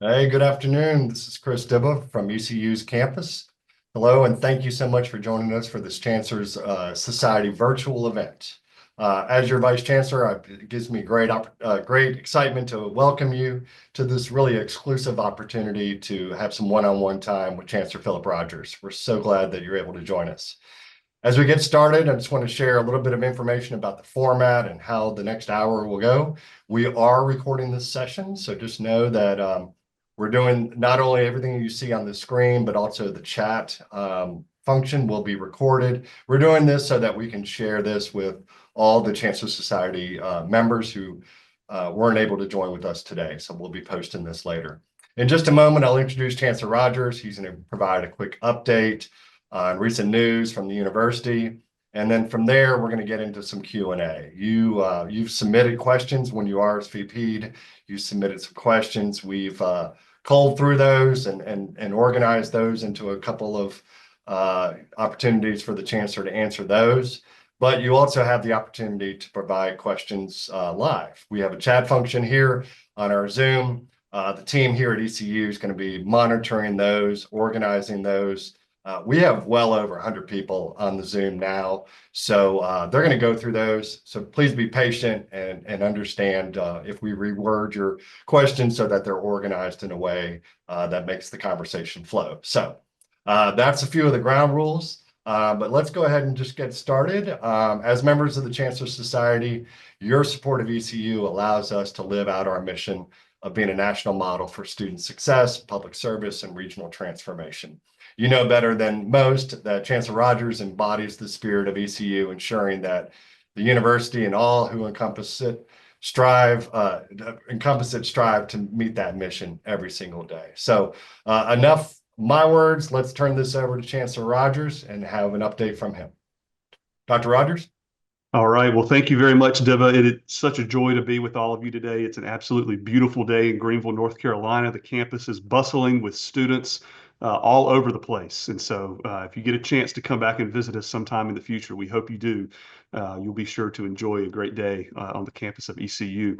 Hey, good afternoon. This is Chris Dibba from ECU's campus. Hello, and thank you so much for joining us for this Chancellor's Society virtual event. As your Vice Chancellor, it gives me great excitement to welcome you to this really exclusive opportunity to have some one-on-one time with Chancellor Philip Rogers. We're so glad that you're able to join us. As we get started, I just want to share a little bit of information about the format and how the next hour will go. We are recording this session, so just know that we're doing not only everything you see on the screen, but also the chat function will be recorded. We're doing this so that we can share this with all the Chancellor Society members who weren't able to join with us today. So we'll be posting this later. In just a moment, I'll introduce Chancellor Rogers. He's going to provide a quick update on recent news from the university. And then from there, we're going to get into some Q&A. You've submitted questions when you RSVP'd. You submitted some questions. We've culled through those and organized those into a couple of opportunities for the Chancellor to answer those. But you also have the opportunity to provide questions live. We have a chat function here on our Zoom. The team here at ECU is going to be monitoring those, organizing those. We have well over 100 people on the Zoom now, so they're going to go through those. So please be patient and understand if we reword your questions so that they're organized in a way that makes the conversation flow. So that's a few of the ground rules, but let's go ahead and just get started. As members of the Chancellor Society, your support of ECU allows us to live out our mission of being a national model for student success, public service, and regional transformation. You know better than most that Chancellor Rogers embodies the spirit of ECU, ensuring that the university and all who encompass it strive to meet that mission every single day. So enough my words. Let's turn this over to Chancellor Rogers and have an update from him. Dr. Rogers? All right. Well, thank you very much, Diva. It is such a joy to be with all of you today. It's an absolutely beautiful day in Greenville, North Carolina. The campus is bustling with students all over the place. And so if you get a chance to come back and visit us sometime in the future, we hope you do. You'll be sure to enjoy a great day on the campus of ECU.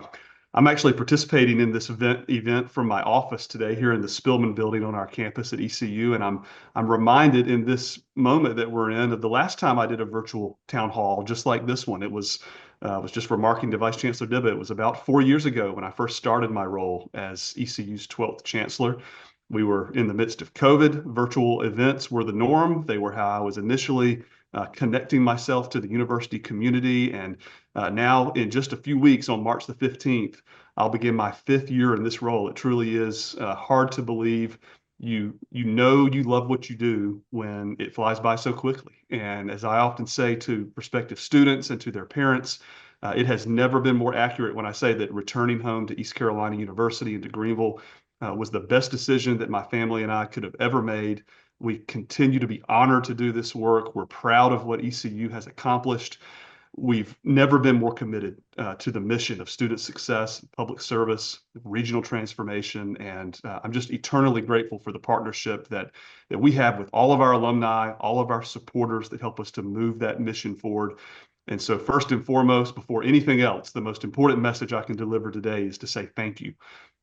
I'm actually participating in this event from my office today here in the Spillman building on our campus at ECU, and I'm reminded in this moment that we're in of the last time I did a virtual town hall just like this one. It was just remarking to Vice Chancellor Dibba. It was about 4 years ago when I first started my role as ECU's 12th Chancellor. We were in the midst of COVID. Virtual events were the norm. They were how I was initially connecting myself to the university community. And now, in just a few weeks, on March the 15th, I'll begin my 5th year in this role. It truly is hard to believe. You know you love what you do when it flies by so quickly. And as I often say to prospective students and to their parents, it has never been more accurate when I say that returning home to East Carolina University and to Greenville was the best decision that my family and I could have ever made. We continue to be honored to do this work. We're proud of what ECU has accomplished. We've never been more committed to the mission of student success, public service, regional transformation, and I'm just eternally grateful for the partnership that we have with all of our alumni, all of our supporters that help us to move that mission forward. And so first and foremost, before anything else, the most important message I can deliver today is to say thank you.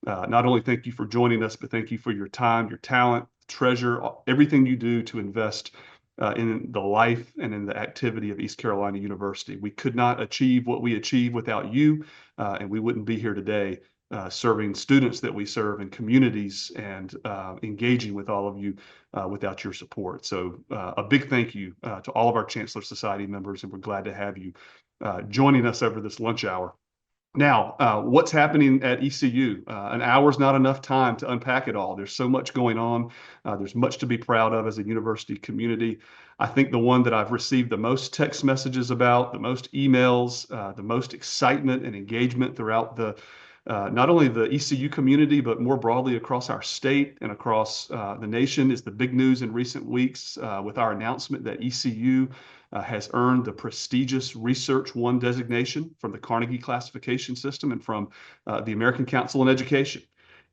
Not only thank you for joining us, but thank you for your time, your talent, treasure, everything you do to invest in the life and in the activity of East Carolina University. We could not achieve what we achieve without you, and we wouldn't be here today serving students that we serve in communities and engaging with all of you without your support. So a big thank you to all of our Chancellor Society members, and we're glad to have you joining us over this lunch hour. Now, what's happening at ECU? An hour's not enough time to unpack it all. There's so much going on. There's much to be proud of as a university community. I think the one that I've received the most text messages about, the most emails, the most excitement and engagement throughout the not only the ECU community, but more broadly across our state and across the nation is the big news in recent weeks with our announcement that ECU has earned the prestigious Research One designation from the Carnegie classification system and from the American Council on Education.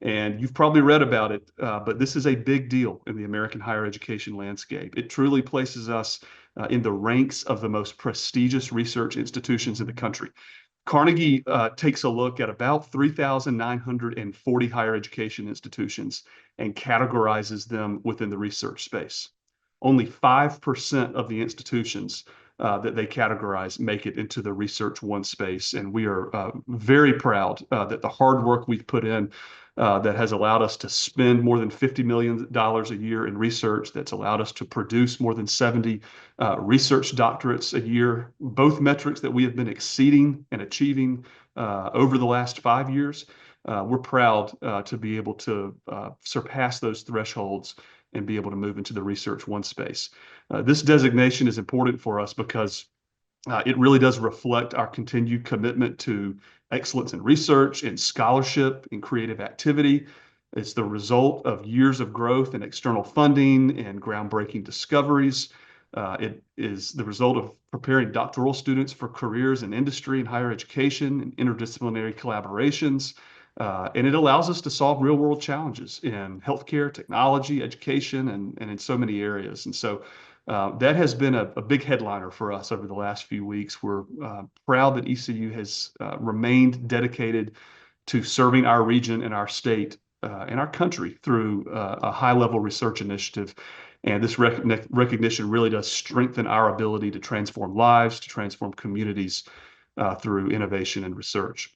And you've probably read about it, but this is a big deal in the American higher education landscape. It truly places us in the ranks of the most prestigious research institutions in the country. Carnegie takes a look at about 3,940 higher education institutions and categorizes them within the research space. Only 5% of the institutions that they categorize make it into the Research One space. And we are very proud that the hard work we've put in that has allowed us to spend more than $50 million a year in research, that's allowed us to produce more than 70 research doctorates a year, both metrics that we have been exceeding and achieving over the last 5 years. We're proud to be able to surpass those thresholds and be able to move into the Research One space. This designation is important for us because it really does reflect our continued commitment to excellence in research, in scholarship, in creative activity. It's the result of years of growth in external funding and groundbreaking discoveries. It is the result of preparing doctoral students for careers in industry and higher education and interdisciplinary collaborations. And it allows us to solve real world challenges in healthcare, technology, education, and in so many areas. And so that has been a big headliner for us over the last few weeks. We're proud that ECU has remained dedicated to serving our region and our state and our country through a high-level research initiative. And this recognition really does strengthen our ability to transform lives, to transform communities through innovation and research.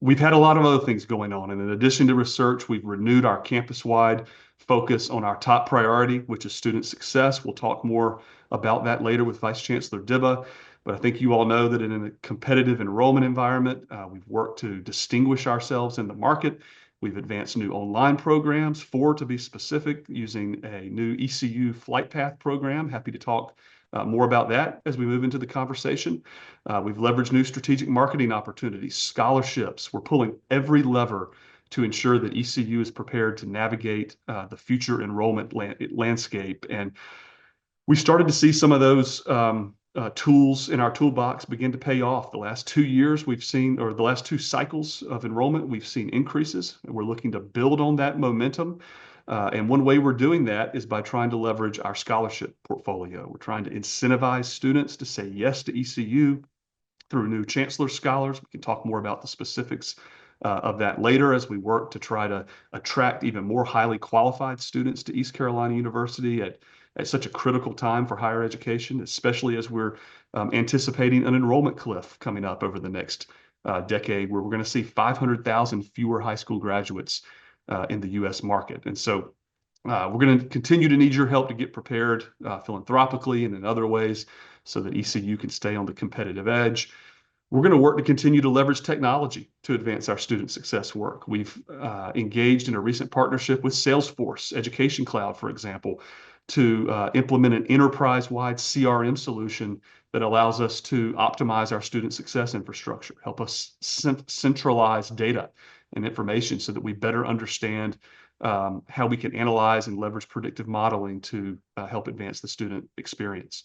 We've had a lot of other things going on, and in addition to research, we've renewed our campus-wide focus on our top priority, which is student success. We'll talk more about that later with Vice Chancellor Dibba, but I think you all know that in a competitive enrollment environment, we've worked to distinguish ourselves in the market. We've advanced new online programs, 4 to be specific, using a new ECU flight path program. Happy to talk more about that as we move into the conversation. We've leveraged new strategic marketing opportunities, scholarships. We're pulling every lever to ensure that ECU is prepared to navigate the future enrollment landscape. And we started to see some of those tools in our toolbox begin to pay off. The last 2 years we've seen, or the last 2 cycles of enrollment, we've seen increases, and we're looking to build on that momentum. And one way we're doing that is by trying to leverage our scholarship portfolio. We're trying to incentivize students to say yes to ECU through new Chancellor Scholars. We can talk more about the specifics of that later as we work to try to attract even more highly qualified students to East Carolina University at such a critical time for higher education, especially as we're anticipating an enrollment cliff coming up over the next decade, where we're going to see 500,000 fewer high school graduates in the U.S. market. And so we're going to continue to need your help to get prepared philanthropically and in other ways so that ECU can stay on the competitive edge. We're going to work to continue to leverage technology to advance our student success work. We've engaged in a recent partnership with Salesforce Education Cloud, for example, to implement an enterprise-wide CRM solution that allows us to optimize our student success infrastructure, help us centralize data and information so that we better understand how we can analyze and leverage predictive modeling to help advance the student experience.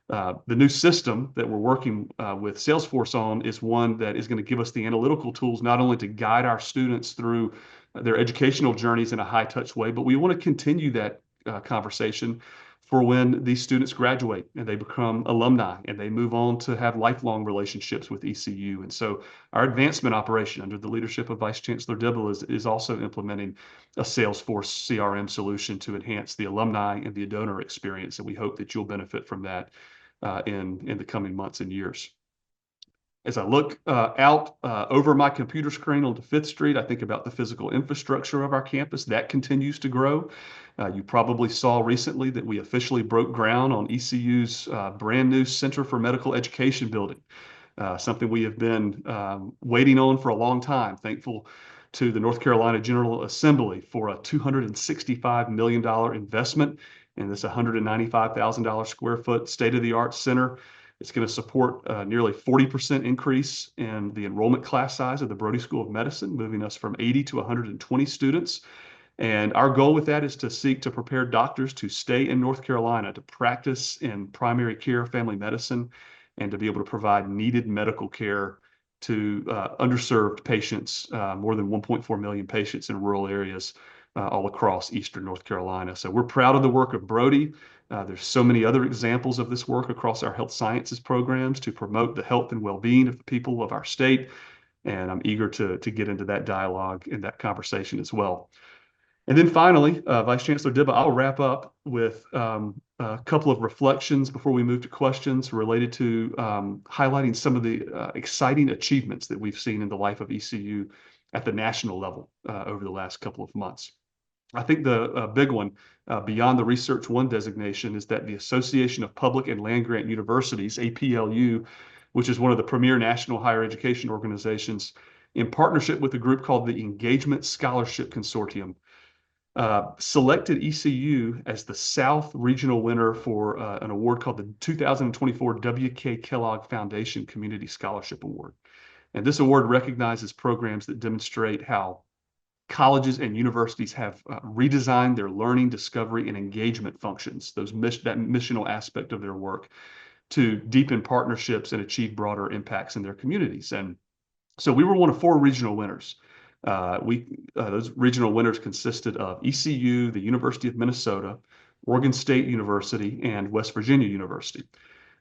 The new system that we're working with Salesforce on is one that is going to give us the analytical tools not only to guide our students through their educational journeys in a high-touch way, but we want to continue that conversation for when these students graduate and they become alumni and they move on to have lifelong relationships with ECU. And so our advancement operation under the leadership of Vice Chancellor Dibble is also implementing a Salesforce CRM solution to enhance the alumni and the donor experience. And we hope that you'll benefit from that in the coming months and years. As I look out over my computer screen onto 5th Street, I think about the physical infrastructure of our campus. That continues to grow. You probably saw recently that we officially broke ground on ECU's brand new Center for Medical Education building, something we have been waiting on for a long time. Thankful to the North Carolina General Assembly for a $265 million investment in this $195,000 square foot state-of-the-art center. It's going to support nearly 40% increase in the enrollment class size of the Brody School of Medicine, moving us from 80 to 120 students. And our goal with that is to seek to prepare doctors to stay in North Carolina, to practice in primary care, family medicine, and to be able to provide needed medical care to underserved patients, more than 1.4 million patients in rural areas all across Eastern North Carolina. So we're proud of the work of Brody. There's so many other examples of this work across our health sciences programs to promote the health and well-being of the people of our state. And I'm eager to get into that dialogue and that conversation as well. And then finally, Vice Chancellor Dibba, I'll wrap up with a couple of reflections before we move to questions related to highlighting some of the exciting achievements that we've seen in the life of ECU at the national level over the last couple of months. I think the big one, beyond the Research One designation, is that the Association of Public and Land Grant Universities, APLU, which is one of the premier national higher education organizations, in partnership with a group called the Engagement Scholarship Consortium, selected ECU as the South Regional winner for an award called the 2024 W.K. Kellogg Foundation Community Scholarship Award. And this award recognizes programs that demonstrate how colleges and universities have redesigned their learning, discovery, and engagement functions, that missional aspect of their work, to deepen partnerships and achieve broader impacts in their communities. And so we were one of 4 regional winners. Those regional winners consisted of ECU, the University of Minnesota, Oregon State University, and West Virginia University.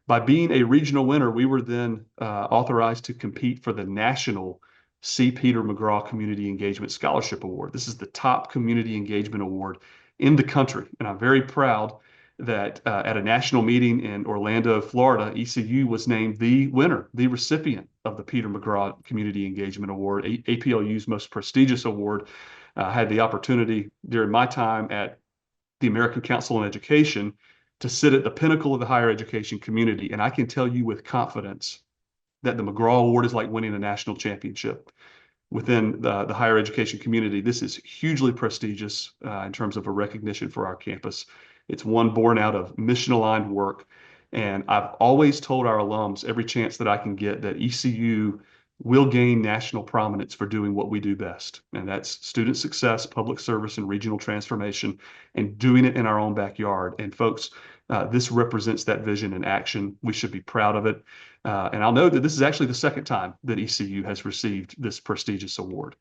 By being a regional winner, we were then authorized to compete for the national C. Peter McGraw Community Engagement Scholarship Award. This is the top community engagement award in the country, and I'm very proud that at a national meeting in Orlando, Florida, ECU was named the winner, the recipient of the Peter McGraw Community Engagement Award, APLU's most prestigious award. I had the opportunity during my time at the American Council on Education to sit at the pinnacle of the higher education community, and I can tell you with confidence that the McGraw Award is like winning a national championship within the higher education community. This is hugely prestigious in terms of a recognition for our campus. It's one born out of mission-aligned work. And I've always told our alums every chance that I can get that ECU will gain national prominence for doing what we do best. And that's student success, public service, and regional transformation, and doing it in our own backyard. And folks, this represents that vision in action. We should be proud of it. And I'll note that this is actually the second time that ECU has received this prestigious award.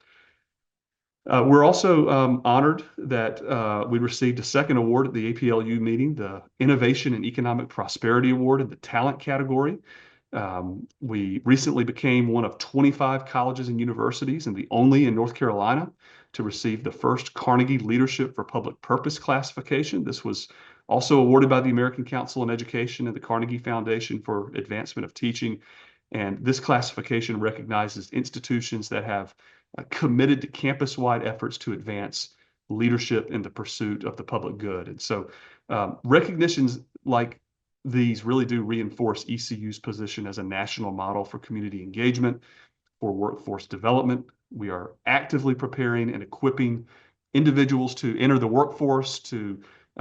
We're also honored that we received a second award at the APLU meeting, the Innovation and Economic Prosperity Award in the talent category. We recently became one of 25 colleges and universities, and the only in North Carolina, to receive the first Carnegie Leadership for Public Purpose classification. This was also awarded by the American Council on Education and the Carnegie Foundation for Advancement of Teaching. And this classification recognizes institutions that have committed to campus-wide efforts to advance leadership in the pursuit of the public good. And so recognitions like these really do reinforce ECU's position as a national model for community engagement, for workforce development. We are actively preparing and equipping individuals to enter the workforce, to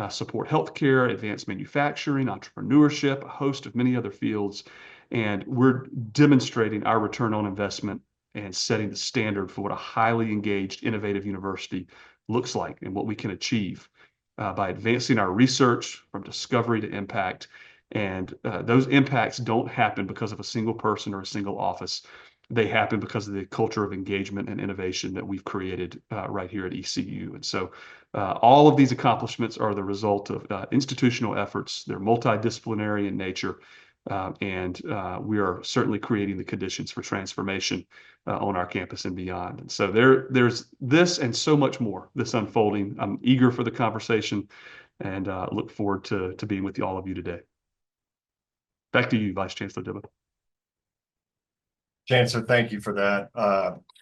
support healthcare, advanced manufacturing, entrepreneurship, a host of many other fields. And we're demonstrating our return on investment and setting the standard for what a highly engaged, innovative university looks like and what we can achieve by advancing our research from discovery to impact. And those impacts don't happen because of a single person or a single office. They happen because of the culture of engagement and innovation that we've created right here at ECU. And so all of these accomplishments are the result of institutional efforts. They're multidisciplinary in nature. And we are certainly creating the conditions for transformation on our campus and beyond. And so there's this and so much more this unfolding. I'm eager for the conversation and look forward to being with all of you today. Back to you, Vice Chancellor Dibba. Chancellor, thank you for that.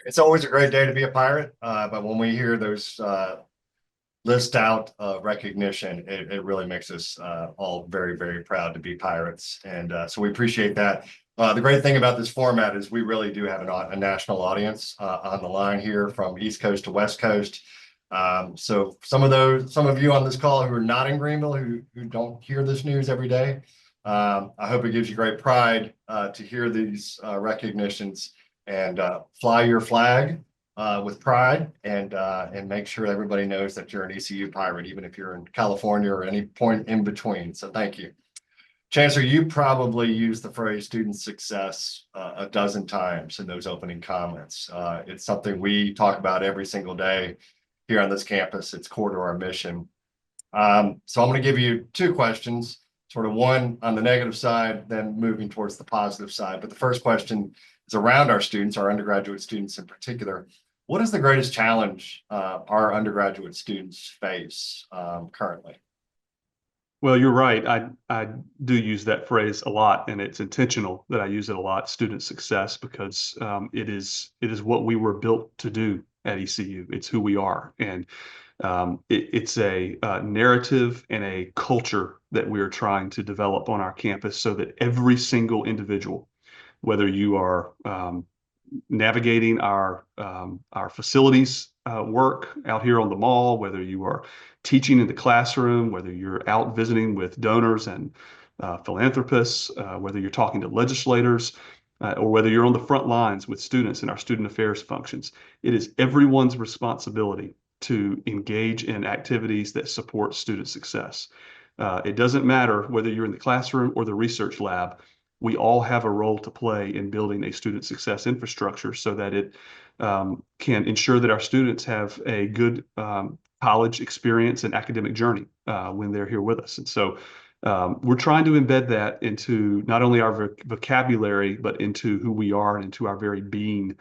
It's always a great day to be a pirate, but when we hear those list out recognition, it really makes us all very, very proud to be pirates. And so we appreciate that. The great thing about this format is we really do have a national audience on the line here from East Coast to West Coast. So some of you on this call who are not in Greenville, who don't hear this news every day, I hope it gives you great pride to hear these recognitions and fly your flag with pride and make sure everybody knows that you're an ECU pirate, even if you're in California or any point in between. So thank you. Chancellor, you probably used the phrase student success a dozen times in those opening comments. It's something we talk about every single day here on this campus. It's core to our mission. So I'm going to give you two questions, sort of one on the negative side, then moving towards the positive side. But the first question is around our students, our undergraduate students in particular. What is the greatest challenge our undergraduate students face currently? Well, you're right. I do use that phrase a lot, and it's intentional that I use it a lot, student success, because it is what we were built to do at ECU. It's who we are, and it's a narrative and a culture that we are trying to develop on our campus so that every single individual, whether you are navigating our facilities work out here on the mall, whether you are teaching in the classroom, whether you're out visiting with donors and philanthropists, whether you're talking to legislators, or whether you're on the front lines with students in our student affairs functions. It is everyone's responsibility to engage in activities that support student success. It doesn't matter whether you're in the classroom or the research lab. We all have a role to play in building a student success infrastructure so that it can ensure that our students have a good college experience and academic journey when they're here with us. And so we're trying to embed that into not only our vocabulary, but into who we are and into our very being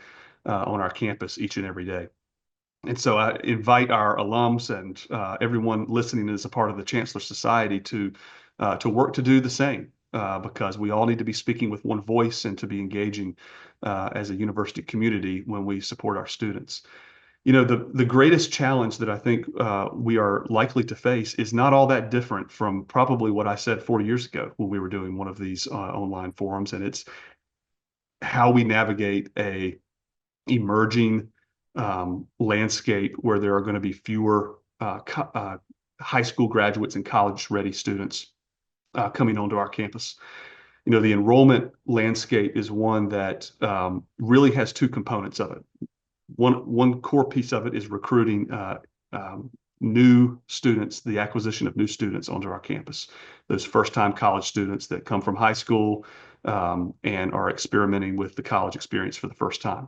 on our campus each and every day. And so I invite our alums and everyone listening as a part of the Chancellor Society to work to do the same, because we all need to be speaking with one voice and to be engaging as a university community when we support our students. You know, the greatest challenge that I think we are likely to face is not all that different from probably what I said 4 years ago when we were doing one of these online forums, and it's how we navigate a emerging landscape where there are going to be fewer high school graduates and college-ready students coming onto our campus. You know, the enrollment landscape is one that really has two components of it. One core piece of it is recruiting new students, the acquisition of new students onto our campus. Those first-time college students that come from high school and are experimenting with the college experience for the first time.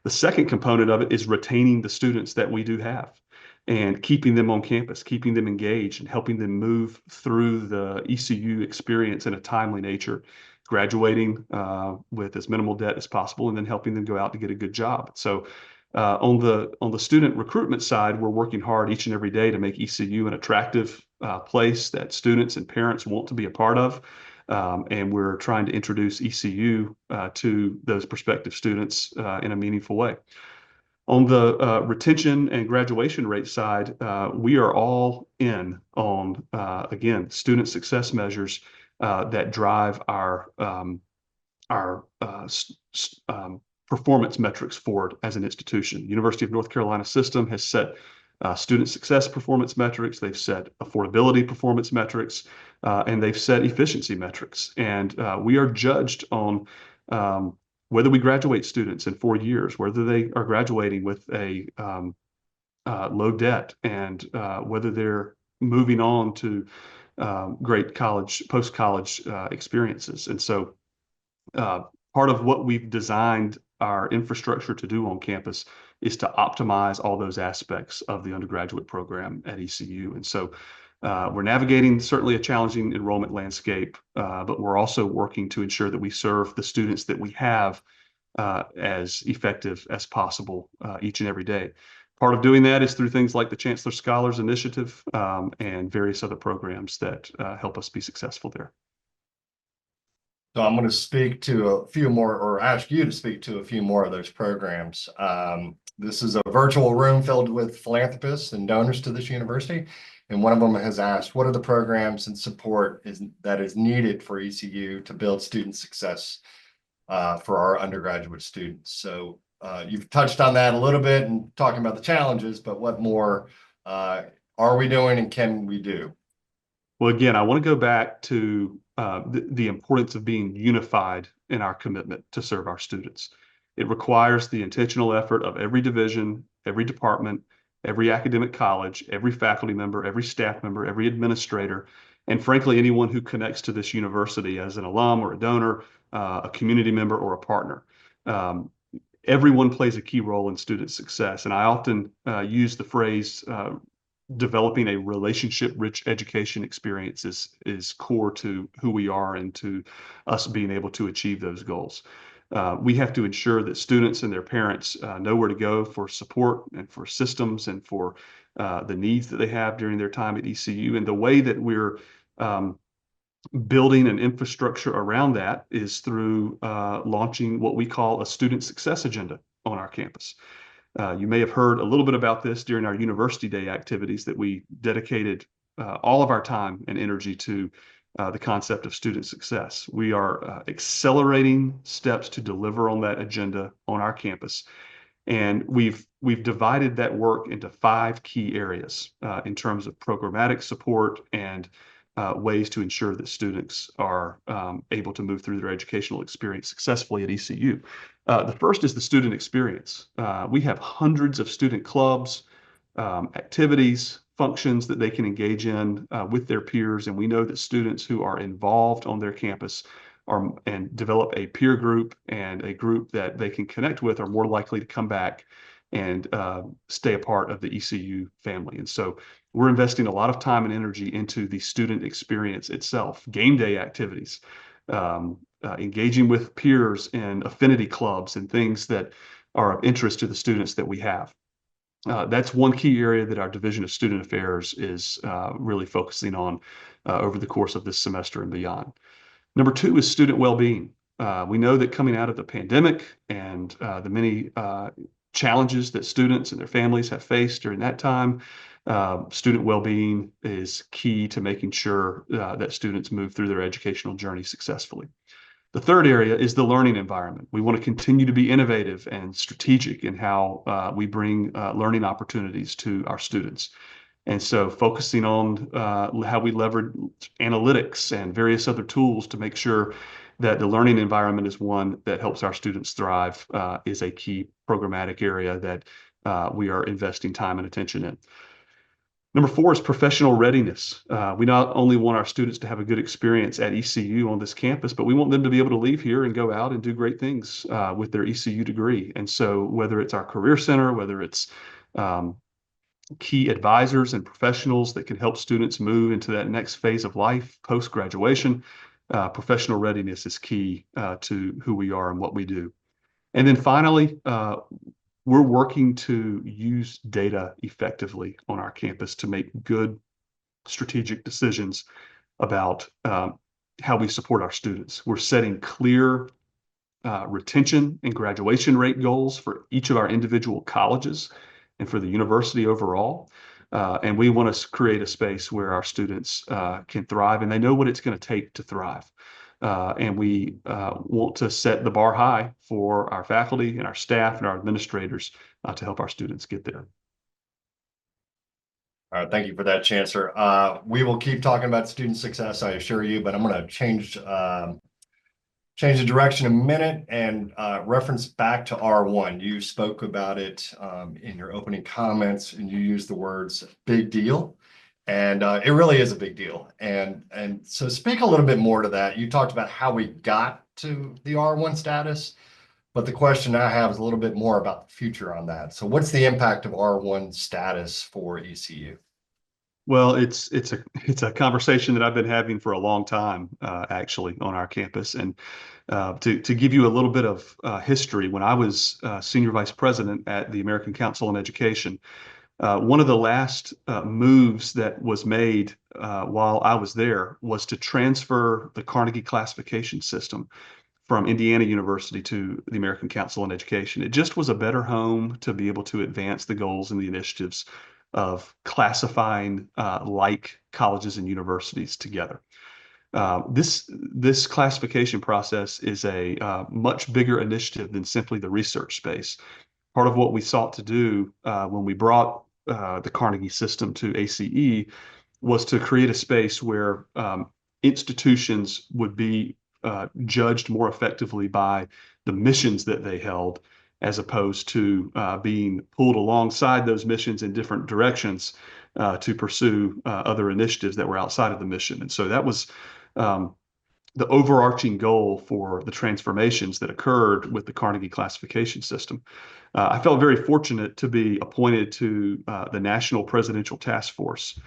The second component of it is retaining the students that we do have and keeping them on campus, keeping them engaged, and helping them move through the ECU experience in a timely nature, graduating with as minimal debt as possible, and then helping them go out to get a good job. So on the student recruitment side, we're working hard each and every day to make ECU an attractive place that students and parents want to be a part of. And we're trying to introduce ECU to those prospective students in a meaningful way. On the retention and graduation rate side, we are all in on, again, student success measures that drive our performance metrics forward as an institution. University of North Carolina system has set student success performance metrics, they've set affordability performance metrics, and they've set efficiency metrics. And we are judged on whether we graduate students in 4 years, whether they are graduating with a low debt, and whether they're moving on to great college, post-college experiences. And so part of what we've designed our infrastructure to do on campus is to optimize all those aspects of the undergraduate program at ECU. And so we're navigating certainly a challenging enrollment landscape, but we're also working to ensure that we serve the students that we have as effective as possible each and every day. Part of doing that is through things like the Chancellor Scholars Initiative and various other programs that help us be successful there. So I'm going to speak to a few more, or ask you to speak to a few more of those programs. This is a virtual room filled with philanthropists and donors to this university. And one of them has asked, what are the programs and support that is needed for ECU to build student success for our undergraduate students? So you've touched on that a little bit and talking about the challenges, but what more are we doing and can we do? Well, again, I want to go back to the importance of being unified in our commitment to serve our students. It requires the intentional effort of every division, every department, every academic college, every faculty member, every staff member, every administrator, and frankly, anyone who connects to this university as an alum or a donor, a community member or a partner. everyone plays a key role in student success. And I often use the phrase developing a relationship-rich education experience is core to who we are and to us being able to achieve those goals. We have to ensure that students and their parents know where to go for support and for systems and for the needs that they have during their time at ECU. And the way that we're building an infrastructure around that is through launching what we call a student success agenda on our campus. You may have heard a little bit about this during our University Day activities that we dedicated all of our time and energy to the concept of student success. We are accelerating steps to deliver on that agenda on our campus. And we've divided that work into 5 key areas in terms of programmatic support and ways to ensure that students are able to move through their educational experience successfully at ECU. The first is the student experience. We have hundreds of student clubs, activities, functions that they can engage in with their peers, and we know that students who are involved on their campus and develop a peer group and a group that they can connect with are more likely to come back and stay a part of the ECU family. And so we're investing a lot of time and energy into the student experience itself, game day activities, engaging with peers in affinity clubs and things that are of interest to the students that we have. That's one key area that our Division of Student Affairs is really focusing on over the course of this semester and beyond. Number 2 is student well-being. We know that coming out of the pandemic and the many challenges that students and their families have faced during that time, student well-being is key to making sure that students move through their educational journey successfully. The third area is the learning environment. We want to continue to be innovative and strategic in how we bring learning opportunities to our students. And so focusing on how we leverage analytics and various other tools to make sure that the learning environment is one that helps our students thrive is a key programmatic area that we are investing time and attention in. Number 4 is professional readiness. We not only want our students to have a good experience at ECU on this campus, but we want them to be able to leave here and go out and do great things with their ECU degree. And so whether it's our Career Center, whether it's key advisors and professionals that can help students move into that next phase of life post-graduation, professional readiness is key to who we are and what we do. And then finally, we're working to use data effectively on our campus to make good strategic decisions about how we support our students. We're setting clear retention and graduation rate goals for each of our individual colleges and for the university overall. And we want to create a space where our students can thrive and they know what it's going to take to thrive. And we want to set the bar high for our faculty and our staff and our administrators to help our students get there. All right, thank you for that, Chancellor. We will keep talking about student success, I assure you, but I'm going to change the direction a minute and reference back to R1. You spoke about it in your opening comments, and you used the words "big deal," and it really is a big deal. And so, speak a little bit more to that. You talked about how we got to the R1 status, but the question I have is a little bit more about the future on that. So, what's the impact of R1 status for ECU? Well, it's a conversation that I've been having for a long time, actually, on our campus. And to give you a little bit of history, when I was senior vice president at the American Council on Education, one of the last moves that was made while I was there was to transfer the Carnegie classification system from Indiana University to the American Council on Education. It just was a better home to be able to advance the goals and the initiatives of classifying like colleges and universities together. This classification process is a much bigger initiative than simply the research space. Part of what we sought to do when we brought the Carnegie system to ACE was to create a space where institutions would be judged more effectively by the missions that they held, as opposed to being pulled alongside those missions in different directions to pursue other initiatives that were outside of the mission. And so that was the overarching goal for the transformations that occurred with the Carnegie classification system. I felt very fortunate to be appointed to the National Presidential Task Force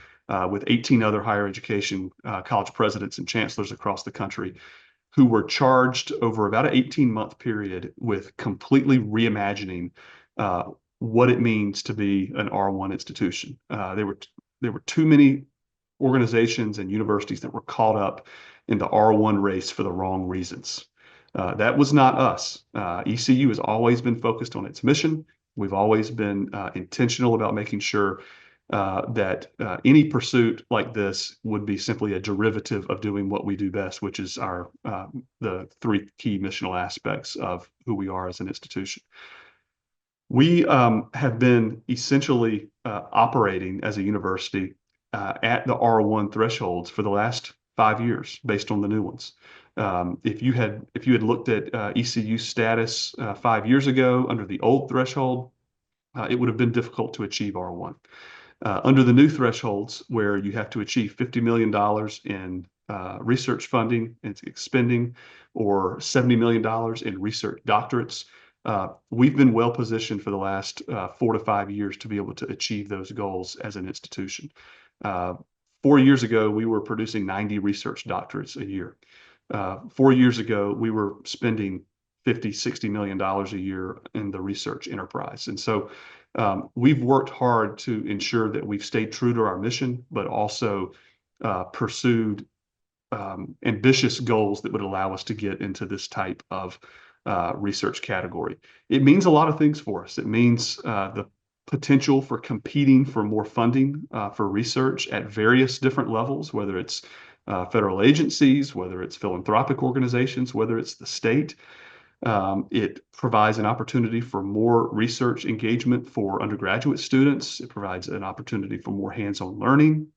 with 18 other higher education college presidents and chancellors across the country who were charged over about an 18-month period with completely reimagining uh, what it means to be an R1 institution. There were too many organizations and universities that were caught up in the R1 race for the wrong reasons. That was not us. ECU has always been focused on its mission. We've always been intentional about making sure that any pursuit like this would be simply a derivative of doing what we do best, which is the three key missional aspects of who we are as an institution. We have been essentially operating as a university at the R1 thresholds for the last 5 years, based on the new ones. If you had looked at ECU status 5 years ago under the old threshold, it would have been difficult to achieve R1. Under the new thresholds, where you have to achieve $50 million in research funding and expending, or $70 million in research doctorates, we've been well positioned for the last 4 to 5 years to be able to achieve those goals as an institution. 4 years ago, we were producing 90 research doctorates a year. 4 years ago, we were spending $50-60 million a year in the research enterprise. And so we've worked hard to ensure that we've stayed true to our mission, but also pursued ambitious goals that would allow us to get into this type of research category. It means a lot of things for us. It means the potential for competing for more funding for research at various different levels, whether it's federal agencies, whether it's philanthropic organizations, whether it's the state. It provides an opportunity for more research engagement for undergraduate students. It provides an opportunity for more hands-on learning.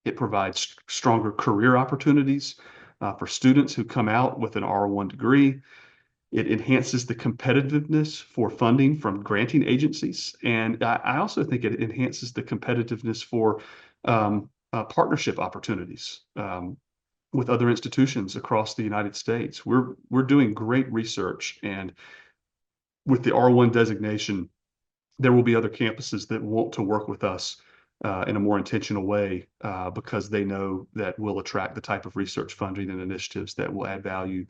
It provides stronger career opportunities for students who come out with an R1 degree. It enhances the competitiveness for funding from granting agencies. And I also think it enhances the competitiveness for partnership opportunities with other institutions across the United States. We're doing great research, and with the R1 designation, there will be other campuses that want to work with us in a more intentional way because they know that we'll attract the type of research funding and initiatives that will add value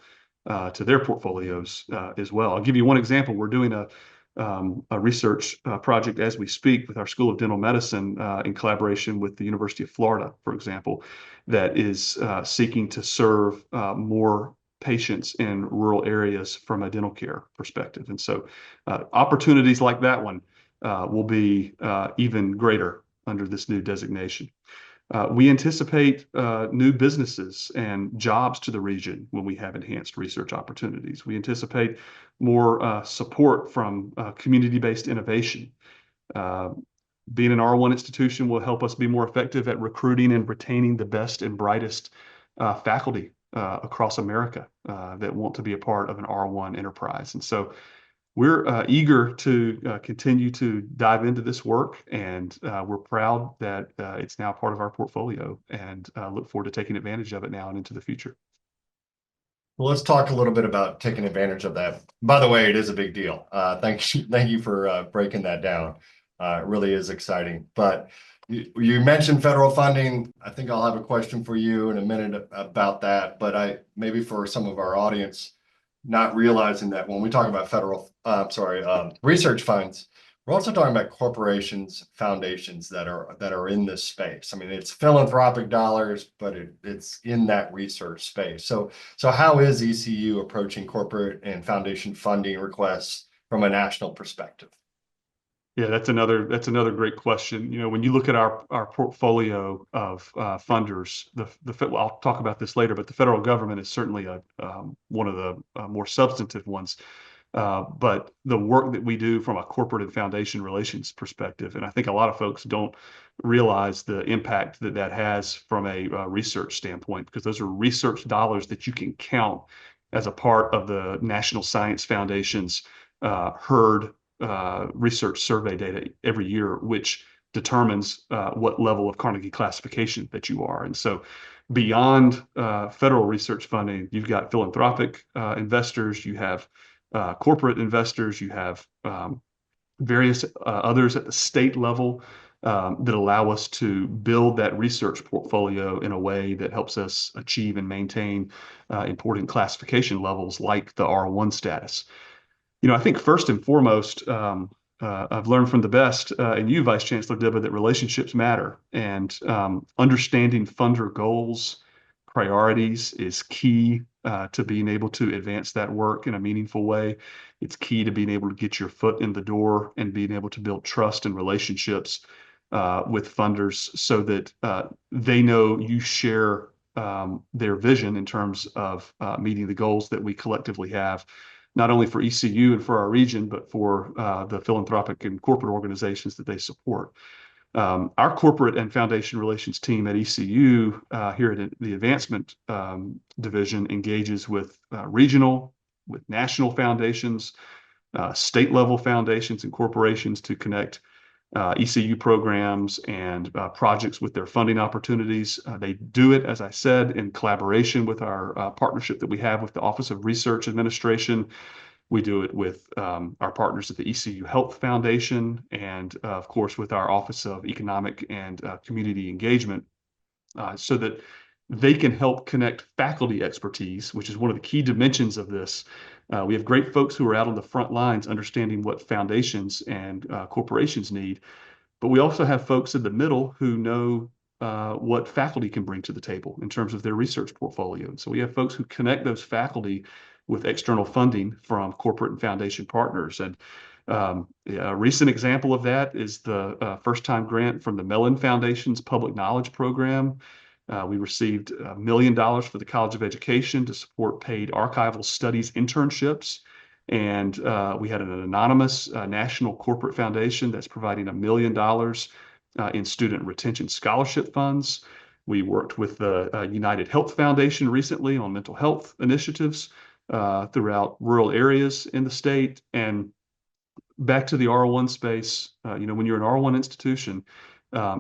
to their portfolios as well. I'll give you one example. We're doing a research project as we speak with our School of Dental Medicine in collaboration with the University of Florida, for example, that is seeking to serve more patients in rural areas from a dental care perspective. And so opportunities like that one will be even greater under this new designation. We anticipate new businesses and jobs to the region when we have enhanced research opportunities. We anticipate more support from community-based innovation. Being an R1 institution will help us be more effective at recruiting and retaining the best and brightest faculty across America that want to be a part of an R1 enterprise. And so we're eager to continue to dive into this work, and we're proud that it's now part of our portfolio, and look forward to taking advantage of it now and into the future. Well, let's talk a little bit about taking advantage of that. By the way, it is a big deal. Thank you for breaking that down. It really is exciting. But you mentioned federal funding. I think I'll have a question for you in a minute about that. But maybe for some of our audience, not realizing that when we talk about research funds, we're also talking about corporations, foundations that are in this space. I mean, it's philanthropic dollars, but it's in that research space. So how is ECU approaching corporate and foundation funding requests from a national perspective? Yeah, that's another great question. You know, when you look at our portfolio of funders, well, I'll talk about this later, but the federal government is certainly one of the more substantive ones. But the work that we do from a corporate and foundation relations perspective, and I think a lot of folks don't realize the impact that has from a research standpoint, because those are research dollars that you can count as a part of the National Science Foundation's HERD research survey data every year, which determines what level of Carnegie classification that you are. And so beyond federal research funding, you've got philanthropic investors, you have corporate investors, you have various others at the state level that allow us to build that research portfolio in a way that helps us achieve and maintain important classification levels like the R1 status. I think first and foremost, I've learned from the best, and you, Vice Chancellor Dibba, that relationships matter, and understanding funder goals, priorities is key to being able to advance that work in a meaningful way. It's key to being able to get your foot in the door and being able to build trust and relationships with funders so that they know you share their vision in terms of meeting the goals that we collectively have, not only for ECU and for our region, but for the philanthropic and corporate organizations that they support. Our corporate and foundation relations team at ECU here at the advancement division engages with regional, with national foundations, state level foundations and corporations to connect ECU programs and projects with their funding opportunities. They do it, as I said, in collaboration with our partnership that we have with the Office of Research Administration. We do it with our partners at the ECU Health Foundation and, of course, with our Office of Economic and Community Engagement so that they can help connect faculty expertise, which is one of the key dimensions of this. We have great folks who are out on the front lines understanding what foundations and corporations need, but we also have folks in the middle who know what faculty can bring to the table in terms of their research portfolio. And so we have folks who connect those faculty with external funding from corporate and foundation partners. And a recent example of that is the first-time grant from the Mellon Foundation's Public Knowledge Program. We received $1 million for the College of Education to support paid archival studies internships. And we had an anonymous national corporate foundation that's providing $1 million in student retention scholarship funds. We worked with the United Health Foundation recently on mental health initiatives throughout rural areas in the state. And back to the R1 space, when you're an R1 institution,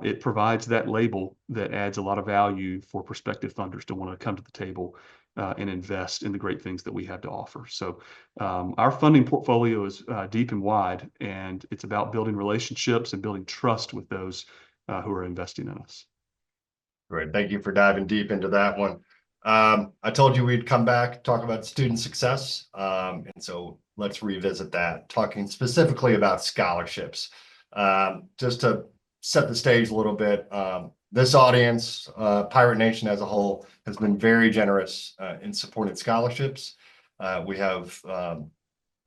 it provides that label that adds a lot of value for prospective funders to want to come to the table and invest in the great things that we have to offer. So our funding portfolio is deep and wide, and it's about building relationships and building trust with those who are investing in us. Great. Thank you for diving deep into that one. I told you we'd come back, talk about student success. And so let's revisit that, talking specifically about scholarships. Just to set the stage a little bit, this audience, Pirate Nation as a whole, has been very generous in supporting scholarships. We have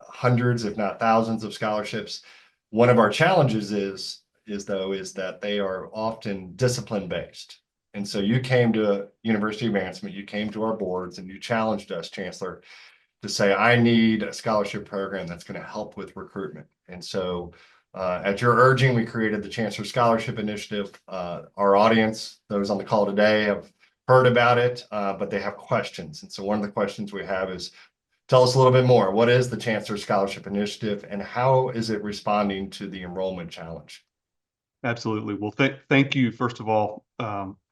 hundreds, if not thousands, of scholarships. One of our challenges is that they are often discipline-based. And so you came to University Advancement, you came to our boards, and you challenged us, Chancellor, to say, I need a scholarship program that's going to help with recruitment. And so at your urging, we created the Chancellor Scholarship Initiative. Our audience, those on the call today, have heard about it, but they have questions. And so one of the questions we have is, tell us a little bit more. What is the Chancellor Scholarship Initiative, and how is it responding to the enrollment challenge? Absolutely. Well, thank you, first of all,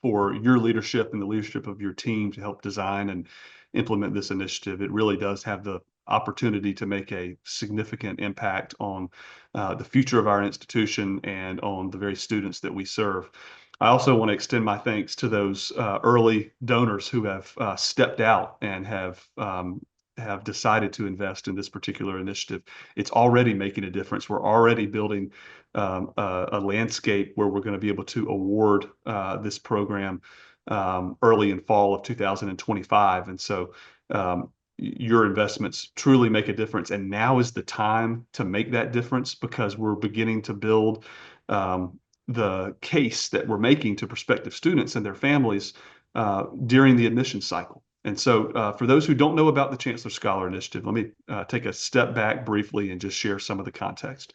for your leadership and the leadership of your team to help design and implement this initiative. It really does have the opportunity to make a significant impact on the future of our institution and on the very students that we serve. I also want to extend my thanks to those early donors who have stepped out and have decided to invest in this particular initiative. It's already making a difference. We're already building a landscape where we're going to be able to award this program early in fall of 2025. And so your investments truly make a difference. And now is the time to make that difference, because we're beginning to build the case that we're making to prospective students and their families during the admissions cycle. And so for those who don't know about the Chancellor Scholar Initiative, let me take a step back briefly and just share some of the context.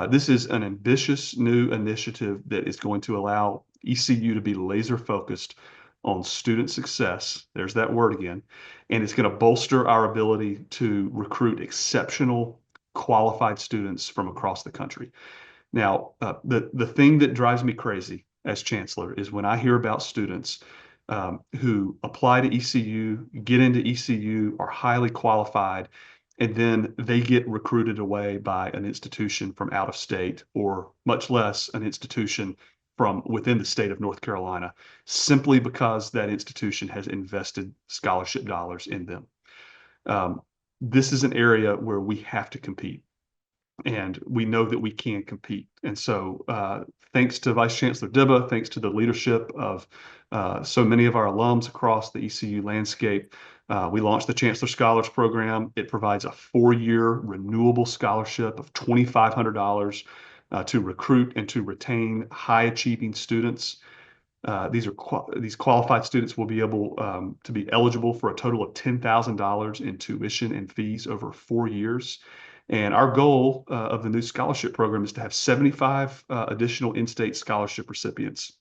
This is an ambitious new initiative that is going to allow ECU to be laser focused on student success. There's that word again. And it's going to bolster our ability to recruit exceptional, qualified students from across the country. Now, the thing that drives me crazy as Chancellor is when I hear about students who apply to ECU, get into ECU, are highly qualified, and then they get recruited away by an institution from out of state, or much less an institution from within the state of North Carolina, simply because that institution has invested scholarship dollars in them. This is an area where we have to compete, and we know that we can compete. And so, thanks to Vice Chancellor Dibba, thanks to the leadership of so many of our alums across the ECU landscape, we launched the Chancellor Scholars Program. It provides a 4-year renewable scholarship of $2,500 to recruit and to retain high achieving students. These qualified students will be able to be eligible for a total of $10,000 in tuition and fees over 4 years. And our goal of the new scholarship program is to have 75 additional in-state scholarship recipients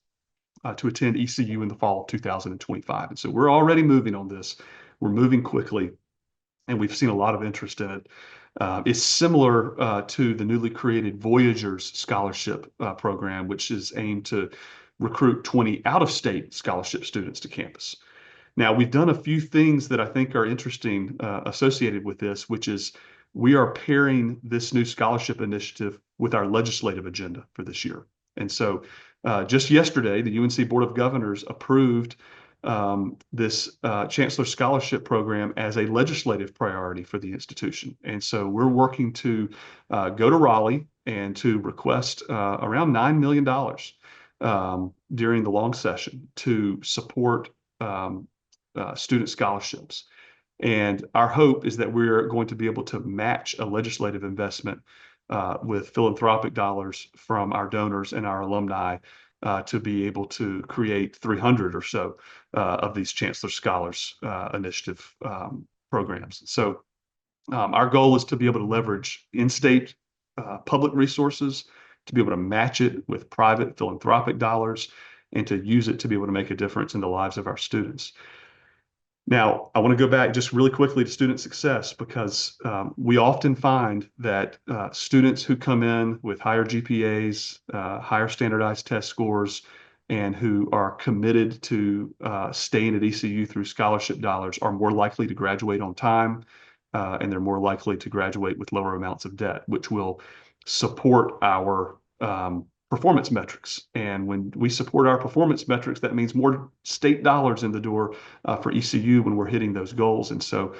to attend ECU in the fall of 2025. And so we're already moving on this. We're moving quickly, and we've seen a lot of interest in it. It's similar to the newly created Voyagers Scholarship Program, which is aimed to recruit 20 out-of-state scholarship students to campus. Now, we've done a few things that I think are interesting associated with this, which is we are pairing this new scholarship initiative with our legislative agenda for this year. And so just yesterday, the UNC Board of Governors approved this Chancellor Scholarship Program as a legislative priority for the institution. And so we're working to go to Raleigh and to request around $9 million during the long session to support student scholarships. And our hope is that we're going to be able to match a legislative investment with philanthropic dollars from our donors and our alumni to be able to create 300 or so of these Chancellor Scholars Initiative programs. So our goal is to be able to leverage in-state public resources, to be able to match it with private philanthropic dollars, and to use it to be able to make a difference in the lives of our students. Now, I want to go back just really quickly to student success, because we often find that students who come in with higher GPAs, higher standardized test scores, and who are committed to staying at ECU through scholarship dollars are more likely to graduate on time, and they're more likely to graduate with lower amounts of debt, which will support our performance metrics. And when we support our performance metrics, that means more state dollars in the door for ECU when we're hitting those goals. And so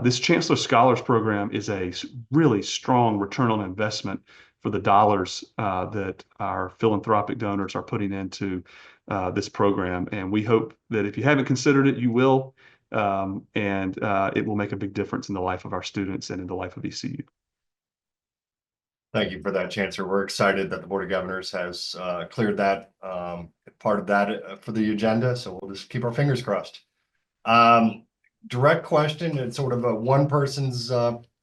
this Chancellor Scholars Program is a really strong return on investment for the dollars that our philanthropic donors are putting into this program. And we hope that if you haven't considered it, you will. And it will make a big difference in the life of our students and in the life of ECU. Thank you for that, Chancellor. We're excited that the Board of Governors has cleared that part of that for the agenda. So we'll just keep our fingers crossed. Direct question, it's sort of a one person's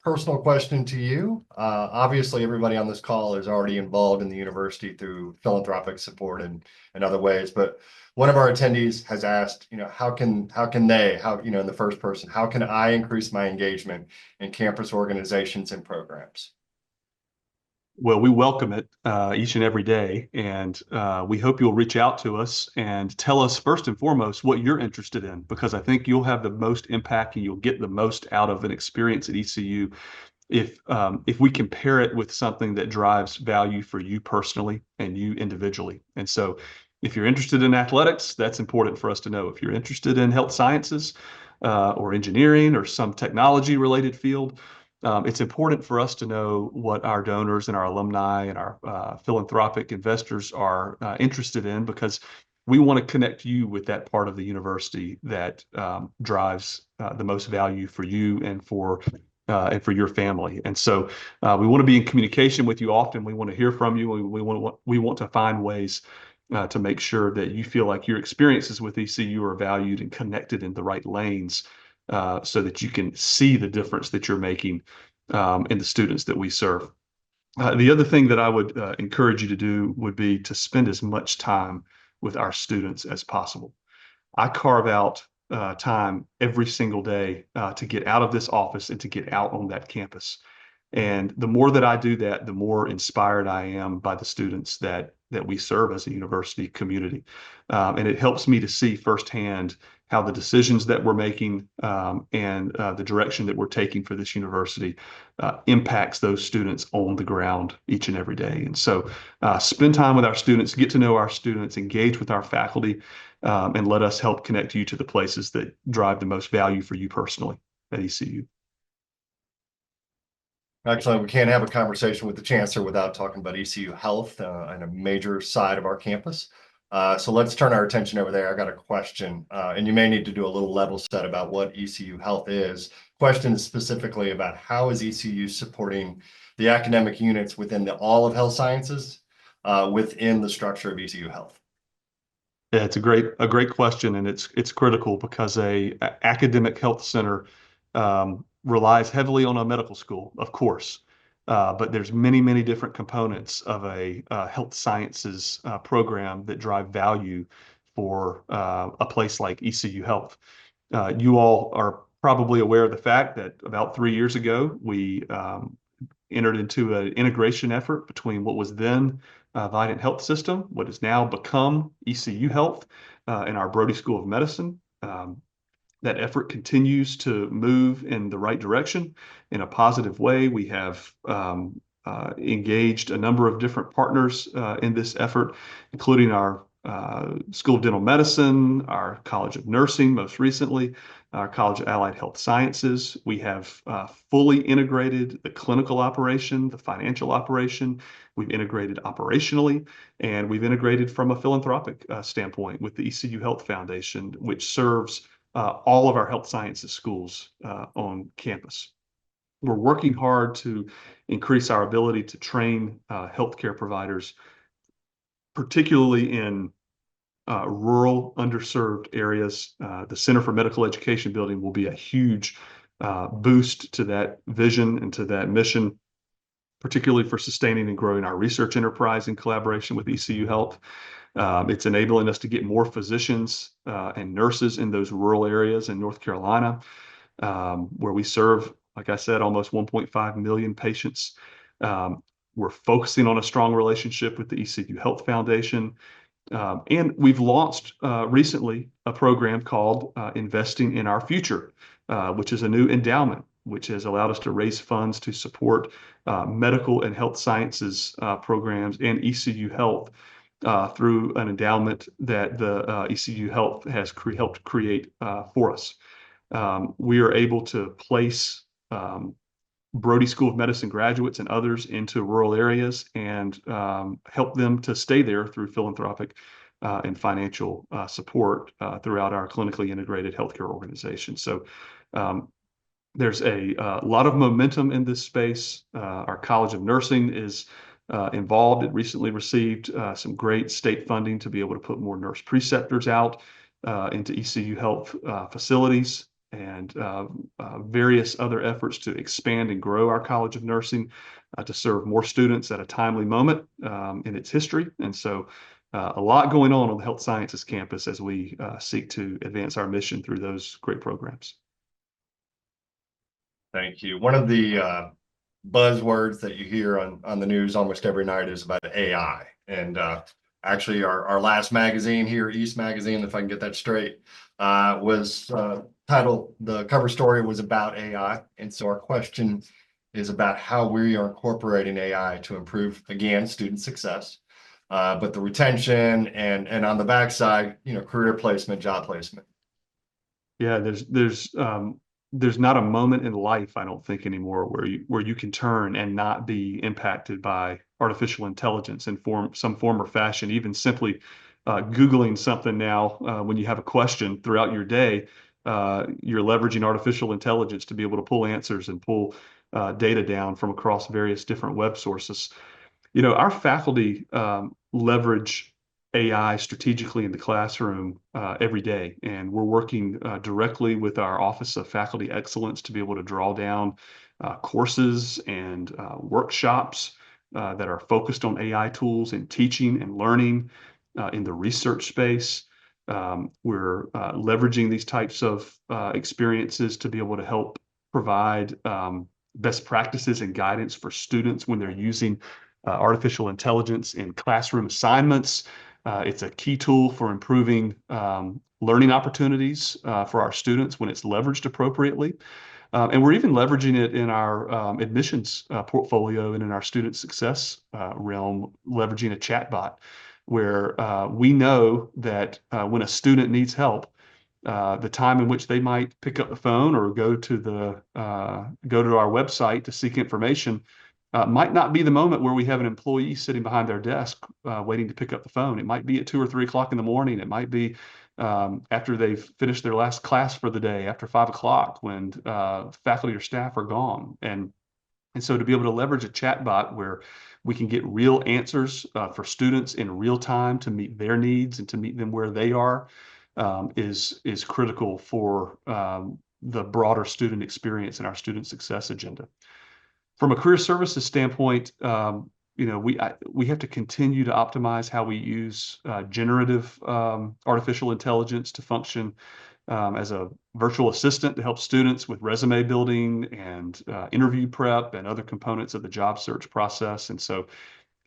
personal question to you. Obviously, everybody on this call is already involved in the university through philanthropic support and other ways. But one of our attendees has asked, how can they, in the first person, how can I increase my engagement in campus organizations and programs? Well, we welcome it each and every day, and we hope you'll reach out to us and tell us first and foremost what you're interested in, because I think you'll have the most impact and you'll get the most out of an experience at ECU if we compare it with something that drives value for you personally and you individually. And so if you're interested in athletics, that's important for us to know. If you're interested in health sciences or engineering or some technology related field, it's important for us to know what our donors and our alumni and our philanthropic investors are interested in, because we want to connect you with that part of the university that drives the most value for you and for your family. And so we want to be in communication with you often. We want to hear from you. We want to find ways to make sure that you feel like your experiences with ECU are valued and connected in the right lanes, so that you can see the difference that you're making in the students that we serve. The other thing that I would encourage you to do would be to spend as much time with our students as possible. I carve out time every single day to get out of this office and to get out on that campus. And the more that I do that, the more inspired I am by the students that that we serve as a university community. And it helps me to see firsthand how the decisions that we're making and the direction that we're taking for this university impacts those students on the ground each and every day. And so spend time with our students, get to know our students, engage with our faculty, and let us help connect you to the places that drive the most value for you personally at ECU. Actually, we can't have a conversation with the Chancellor without talking about ECU Health and a major side of our campus. So let's turn our attention over there. I got a question, and you may need to do a little level set about what ECU Health is. Question is specifically about how is ECU supporting the academic units within all of health sciences within the structure of ECU Health? Yeah, it's a great question, and it's critical because a academic health center relies heavily on a medical school, of course, but there's many different components of a health sciences program that drive value for a place like ECU Health. You all are probably aware of the fact that about 3 years ago we entered into an integration effort between what was then Vidant Health System, what has now become ECU Health, and our Brody School of Medicine. That effort continues to move in the right direction in a positive way. We have engaged a number of different partners in this effort, including our School of Dental Medicine, our College of Nursing, most recently, our College of Allied Health Sciences. We have fully integrated the clinical operation, the financial operation. We've integrated operationally, and we've integrated from a philanthropic standpoint with the ECU Health Foundation, which serves all of our health sciences schools on campus. We're working hard to increase our ability to train healthcare providers, particularly in rural, underserved areas. The Center for Medical Education building will be a huge boost to that vision and to that mission, particularly for sustaining and growing our research enterprise in collaboration with ECU Health. It's enabling us to get more physicians and nurses in those rural areas in North Carolina, where we serve, like I said, almost 1.5 million patients. We're focusing on a strong relationship with the ECU Health Foundation. And we've launched recently a program called Investing in Our Future, which is a new endowment, which has allowed us to raise funds to support medical and health sciences programs and ECU Health through an endowment that the ECU Health has helped create for us. We are able to place Brody School of Medicine graduates and others into rural areas and help them to stay there through philanthropic and financial support throughout our clinically integrated healthcare organization. So there's a lot of momentum in this space. Our College of Nursing is involved. It recently received some great state funding to be able to put more nurse preceptors out into ECU Health facilities, and various other efforts to expand and grow our College of Nursing to serve more students at a timely moment in its history. And so a lot going on the health sciences campus as we seek to advance our mission through those great programs. Thank you. One of the buzzwords that you hear on the news almost every night is about AI. And actually, our last magazine here, East Magazine, if I can get that straight, was titled, the cover story was about AI. And so our question is about how we are incorporating AI to improve, again, student success, but the retention and on the backside, career placement, job placement. Yeah, there's not a moment in life, I don't think anymore, where you can turn and not be impacted by artificial intelligence in some form or fashion. Even simply Googling something now, when you have a question throughout your day, you're leveraging artificial intelligence to be able to pull answers and pull data down from across various different web sources. Our faculty leverage AI strategically in the classroom every day, and we're working directly with our Office of Faculty Excellence to be able to draw down courses and workshops that are focused on AI tools in teaching and learning in the research space. We're leveraging these types of experiences to be able to help provide best practices and guidance for students when they're using artificial intelligence in classroom assignments. It's a key tool for improving learning opportunities for our students when it's leveraged appropriately. And we're even leveraging it in our admissions portfolio and in our student success realm, leveraging a chatbot where we know that when a student needs help, the time in which they might pick up the phone or go to our website to seek information might not be the moment where we have an employee sitting behind their desk waiting to pick up the phone. It might be at 2 or 3 o'clock in the morning. It might be after they've finished their last class for the day, after 5 o'clock, when faculty or staff are gone. And so to be able to leverage a chatbot where we can get real answers for students in real time to meet their needs and to meet them where they are is critical for the broader student experience and our student success agenda. From a career services standpoint, we have to continue to optimize how we use generative artificial intelligence to function as a virtual assistant to help students with resume building and interview prep and other components of the job search process. And so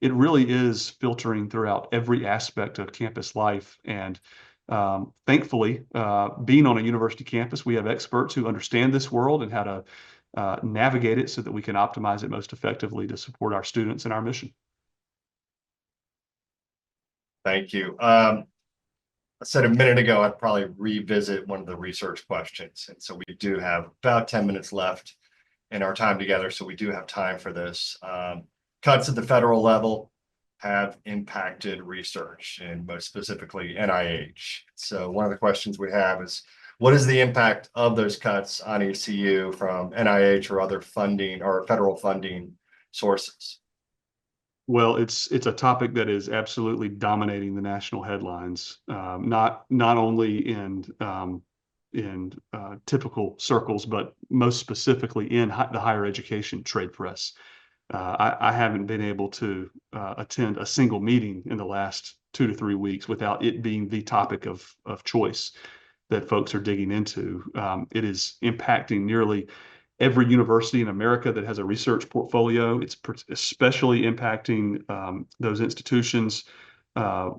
it really is filtering throughout every aspect of campus life. And thankfully, being on a university campus, we have experts who understand this world and how to navigate it so that we can optimize it most effectively to support our students and our mission. Thank you. I said a minute ago, I'd probably revisit one of the research questions. And so we do have about 10 minutes left in our time together. So we do have time for this. Cuts at the federal level have impacted research and most specifically NIH. So one of the questions we have is, what is the impact of those cuts on ECU from NIH or other funding or federal funding sources? Well, it's a topic that is absolutely dominating the national headlines, not only in typical circles, but most specifically in the higher education trade press. I haven't been able to attend a single meeting in the last 2 to 3 weeks without it being the topic of choice that folks are digging into. It is impacting nearly every university in America that has a research portfolio. It's especially impacting those institutions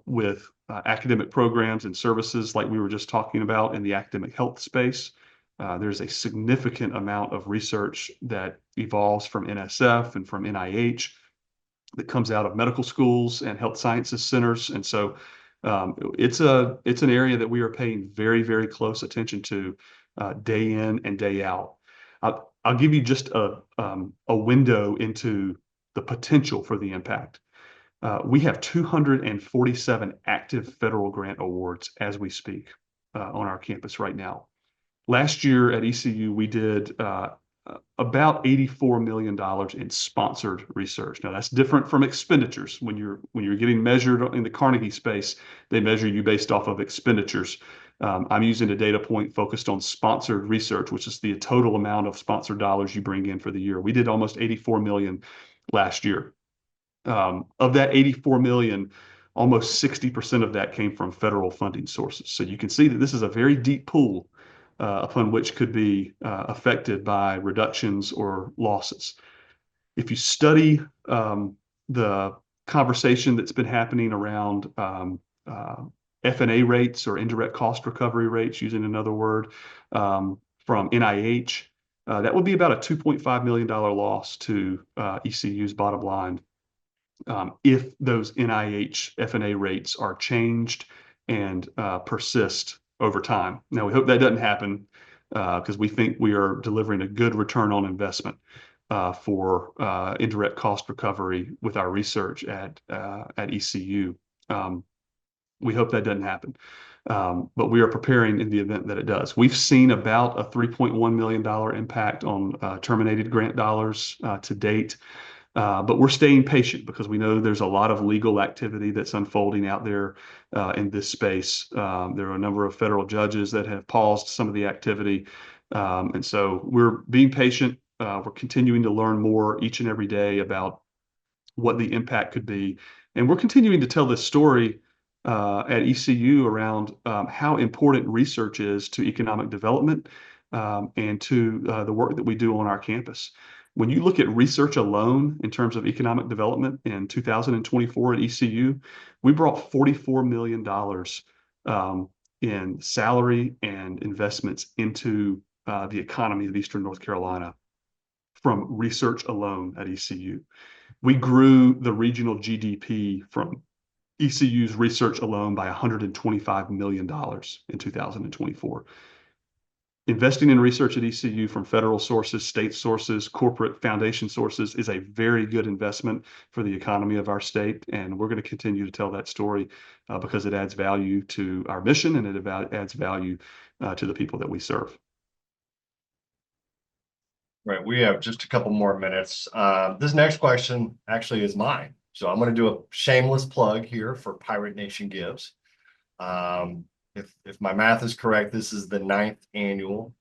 with academic programs and services like we were just talking about in the academic health space. There's a significant amount of research that evolves from NSF and from NIH that comes out of medical schools and health sciences centers. And so it's an area that we are paying very, very close attention to day in and day out. I'll give you just a window into the potential for the impact. We have 247 active federal grant awards as we speak on our campus right now. Last year at ECU, we did about $84 million in sponsored research. Now that's different from expenditures. When you're getting measured in the Carnegie space, they measure you based off of expenditures. I'm using a data point focused on sponsored research, which is the total amount of sponsored dollars you bring in for the year. We did almost 84 million last year. Of that 84 million, almost 60% of that came from federal funding sources. So you can see that this is a very deep pool upon which could be affected by reductions or losses. If you study the conversation that's been happening around F&A rates or indirect cost recovery rates, using another word, from NIH, that would be about a $2.5 million loss to ECU's bottom line if those NIH F&A rates are changed and persist over time. Now, we hope that doesn't happen because we think we are delivering a good return on investment for indirect cost recovery with our research at ECU. We hope that doesn't happen, but we are preparing in the event that it does. We've seen about a $3.1 million impact on terminated grant dollars to date. But we're staying patient because we know there's a lot of legal activity that's unfolding out there in this space. There are a number of federal judges that have paused some of the activity. And so we're being patient. We're continuing to learn more each and every day about what the impact could be. And we're continuing to tell this story at ECU around how important research is to economic development and to the work that we do on our campus. When you look at research alone in terms of economic development in 2024 at ECU, we brought $44 million in salary and investments into the economy of Eastern North Carolina from research alone at ECU. We grew the regional GDP from ECU's research alone by $125 million in 2024. Investing in research at ECU from federal sources, state sources, corporate foundation sources is a very good investment for the economy of our state. And we're going to continue to tell that story because it adds value to our mission and it adds value to the people that we serve. Right, we have just a couple more minutes. This next question actually is mine. So I'm going to do a shameless plug here for Pirate Nation Gives. If my math is correct, this is the 9th annual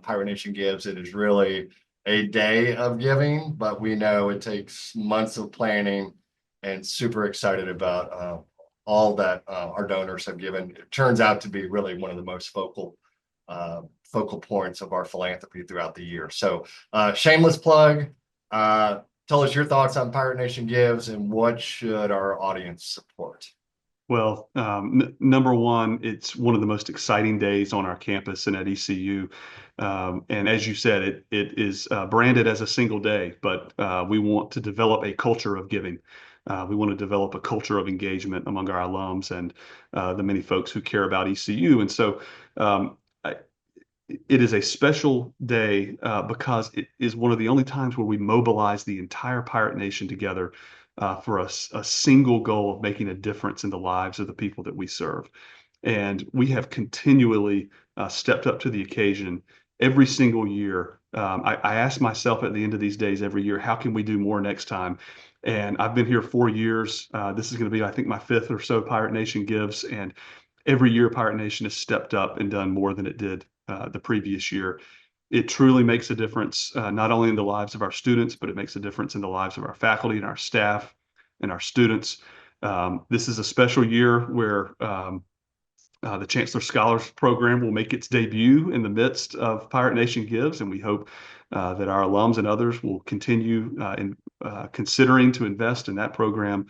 Pirate Nation Gives. It is really a day of giving, but we know it takes months of planning and super excited about all that our donors have given. It turns out to be really one of the most focal points of our philanthropy throughout the year. So shameless plug, tell us your thoughts on Pirate Nation Gives and what should our audience support? Well, number one, it's one of the most exciting days on our campus and at ECU. And as you said, it is branded as a single day, but we want to develop a culture of giving. We want to develop a culture of engagement among our alums and the many folks who care about ECU. And so it is a special day because it is one of the only times where we mobilize the entire Pirate Nation together for a single goal of making a difference in the lives of the people that we serve. And we have continually stepped up to the occasion every single year. I ask myself at the end of these days every year, how can we do more next time? And I've been here 4 years. This is going to be, I think, my 5th or so Pirate Nation Gives. And every year Pirate Nation has stepped up and done more than it did the previous year. It truly makes a difference, not only in the lives of our students, but it makes a difference in the lives of our faculty and our staff and our students. This is a special year where the Chancellor Scholars Program will make its debut in the midst of Pirate Nation Gives, and we hope that our alums and others will continue considering to invest in that program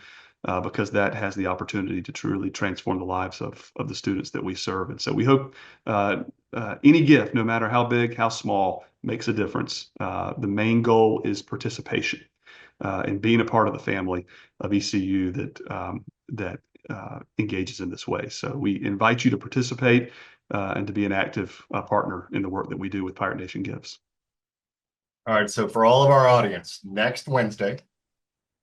because that has the opportunity to truly transform the lives of the students that we serve. And so we hope any gift, no matter how big, how small, makes a difference. The main goal is participation and being a part of the family of ECU that engages in this way. So we invite you to participate and to be an active partner in the work that we do with Pirate Nation Gives. All right, so for all of our audience, next Wednesday,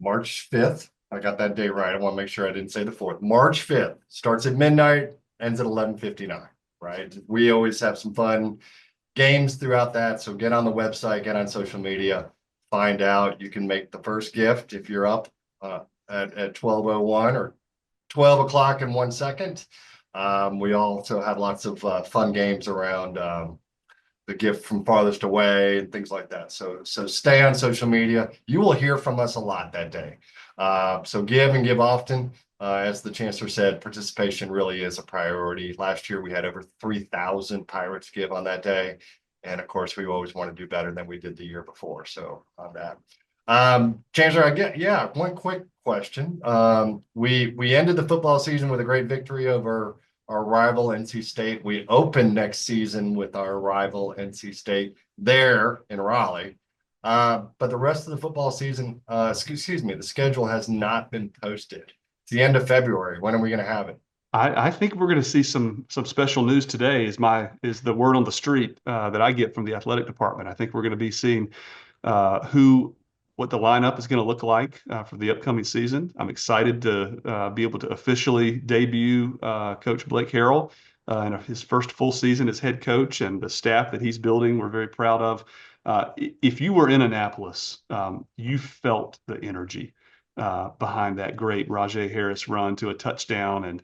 March 5th, I got that day right. I want to make sure I didn't say the 4th. March 5th starts at midnight, ends at 11:59, right? We always have some fun games throughout that. So get on the website, get on social media, find out. You can make the first gift if you're up at 12:01 or 12 o'clock in 1 second. We also have lots of fun games around the gift from farthest away and things like that. So stay on social media. You will hear from us a lot that day. So give and give often. As the Chancellor said, participation really is a priority. Last year, we had over 3,000 Pirates give on that day. And of course, we always want to do better than we did the year before. So on that. Chancellor, one quick question. We ended the football season with a great victory over our rival NC State. We open next season with our rival NC State there in Raleigh. But the rest of the football season, the schedule has not been posted. It's the end of February. When are we going to have it? I think we're going to see some special news today is the word on the street that I get from the athletic department. I think we're going to be seeing what the lineup is going to look like for the upcoming season. I'm excited to be able to officially debut Coach Blake Harrell in his first full season as head coach and the staff that he's building. We're very proud of. If you were in Annapolis, you felt the energy behind that great Rajay Harris run to a touchdown and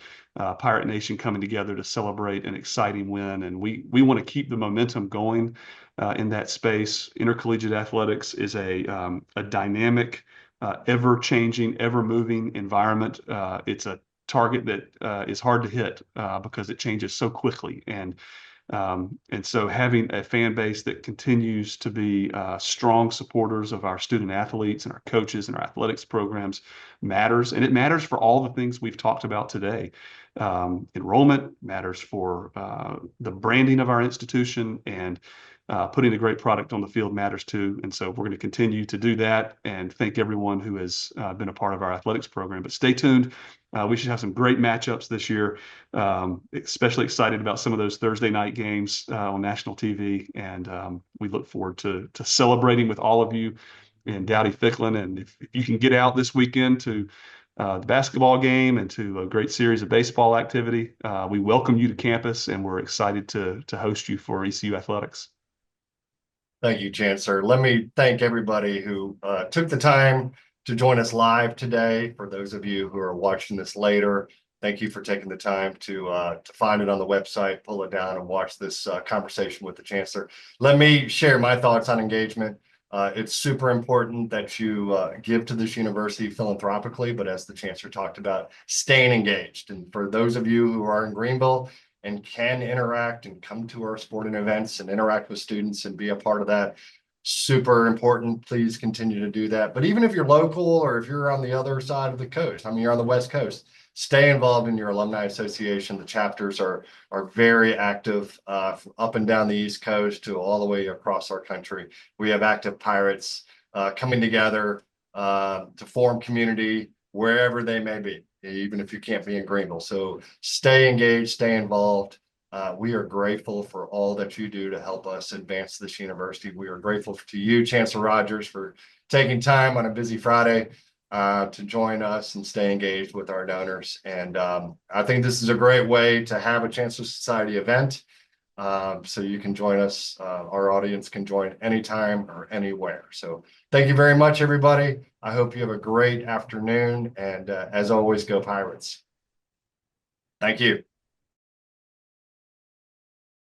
Pirate Nation coming together to celebrate an exciting win. And we want to keep the momentum going in that space. Intercollegiate athletics is a dynamic, ever-changing, ever-moving environment. It's a target that is hard to hit because it changes so quickly. And And so having a fan base that continues to be strong supporters of our student athletes and our coaches and our athletics programs matters. And it matters for all the things we've talked about today. Enrollment matters for the branding of our institution, and putting a great product on the field matters too. And so we're going to continue to do that, and thank everyone who has been a part of our athletics program. But stay tuned. We should have some great matchups this year. Especially excited about some of those Thursday night games on national TV. And we look forward to celebrating with all of you in Dowdy-Ficklin. And if you can get out this weekend to the basketball game and to a great series of baseball activity, we welcome you to campus, and we're excited to host you for ECU Athletics. Thank you, Chancellor. Let me thank everybody who took the time to join us live today. For those of you who are watching this later, thank you for taking the time to find it on the website, pull it down, and watch this conversation with the Chancellor. Let me share my thoughts on engagement. It's super important that you give to this university philanthropically, but as the Chancellor talked about, staying engaged. And for those of you who are in Greenville and can interact and come to our sporting events and interact with students and be a part of that, super important. Please continue to do that. But even if you're local, or if you're on the other side of the coast, I mean, you're on the West Coast, stay involved in your alumni association. The chapters are very active up and down the East Coast to all the way across our country. We have active Pirates coming together to form community wherever they may be, even if you can't be in Greenville. So stay engaged, stay involved. We are grateful for all that you do to help us advance this university. We are grateful to you, Chancellor Rogers, for taking time on a busy Friday to join us and stay engaged with our donors. And I think this is a great way to have a Chancellor Society event. So you can join us. Our audience can join anytime or anywhere. So thank you very much, everybody. I hope you have a great afternoon. And as always, go Pirates. Thank you.